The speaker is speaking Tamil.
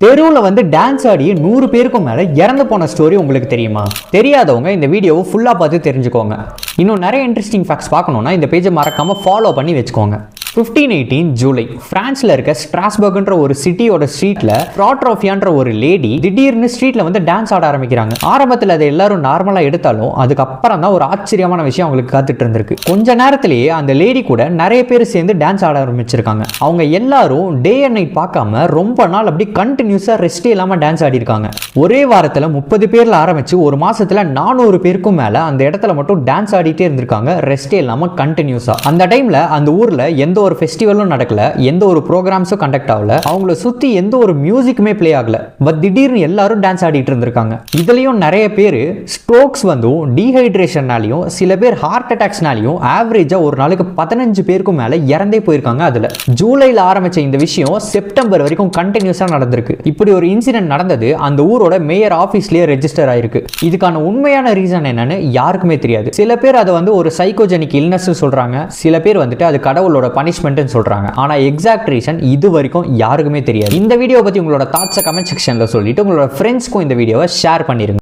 தெருவில் வந்து டான்ஸ் ஆடி 100 பேருக்கும் மேலே இறந்து போன ஸ்டோரி உங்களுக்கு தெரியுமா? தெரியாதவங்க இந்த வீடியோவை ஃபுல்லாக பார்த்து தெரிஞ்சுக்கோங்க. இன்னும் நிறைய இன்ட்ரெஸ்டிங் ஃபேக்ட்ஸ் பார்க்கணுன்னா இந்த பேஜை மறக்காமல் ஃபாலோ பண்ணி வச்சுக்கோங்க. 1518 ஜூலை பிரான்ஸ்ல இருக்க ஸ்ட்ராஸ்பர்க்ன்ற ஒரு சிட்டியோட ஸ்ட்ரீட்ல ப்ராட்ரோஃபியான்ற ஒரு லேடி திடீர்னு ஸ்ட்ரீட்ல வந்து டான்ஸ் ஆட ஆரம்பிக்கிறாங்க. ஆரம்பத்தில் அதை எல்லாரும் நார்மலா எடுத்தாலும் அதுக்கப்புறம் தான் ஒரு ஆச்சரியமான விஷயம் அவங்களுக்கு காத்துட்டு இருந்திருக்கு. கொஞ்ச நேரத்திலேயே அந்த லேடி கூட நிறைய பேர் சேர்ந்து டான்ஸ் ஆட ஆரம்பிச்சிருக்காங்க. அவங்க எல்லாரும் டே அண்ட் நைட் பார்க்காம ரொம்ப நாள் அப்படி கண்டினியூஸா ரெஸ்டே இல்லாம டான்ஸ் ஆடி இருக்காங்க. ஒரே வாரத்தில் 30 பேர்ல ஆரம்பிச்சு ஒரு மாசத்துல 400 பேருக்கும் மேல அந்த இடத்துல மட்டும் டான்ஸ் ஆடிட்டே இருந்திருக்காங்க, ரெஸ்டே இல்லாம கண்டினியூஸா. அந்த டைம்ல அந்த ஊர்ல எந்த ஒரு ஃபெஸ்டிவலும் நடக்கல, எந்த ஒரு ப்ரோக்ராம்ஸும் கண்டக்ட் ஆகல, அவங்கள சுத்தி எந்த ஒரு மியூசிக்குமே பிளே ஆகல. பட் திடீர்னு எல்லாரும் டான்ஸ் ஆடிட்டு இருந்திருக்காங்க. இதுலயும் நிறைய பேர் ஸ்ட்ரோக்ஸ் வந்தும் டீஹைட்ரேஷன்னாலையும் சில பேர் ஹார்ட் அட்டாக்ஸ்னாலையும் ஆவரேஜா ஒரு நாளுக்கு 15 பேருக்கும் மேல இறந்தே போயிருக்காங்க. அதுல ஜூலைல ஆரம்பிச்ச இந்த விஷயம் செப்டம்பர் வரைக்கும் கண்டினியூஸா நடந்திருக்கு. இப்படி ஒரு இன்சிடென்ட் நடந்தது அந்த ஊரோட மேயர் ஆபீஸ்லயே ரெஜிஸ்டர் ஆயிருக்கு. இதுக்கான உண்மையான ரீசன் என்னன்னு யாருக்குமே தெரியாது. சில பேர் அதை வந்து ஒரு சைக்கோஜெனிக் இல்னஸ் சொல்றாங்க, சில பேர் வந்துட்டு அது கடவுளோட பனிஷ்மெண்ட் சொல்றாங்க. ஆனா எக்ஸாக்ட் ரீசன் இது வரைக்கும் யாருக்குமே தெரியாது. இந்த வீடியோ பத்தி உங்களோட தாட்ஸை கமெண்ட் செக்ஷன்ல சொல்லிட்டு உங்களோட ஃப்ரெண்ட்ஸ்க்கும் இந்த வீடியோவை ஷேர் பண்ணிருங்க.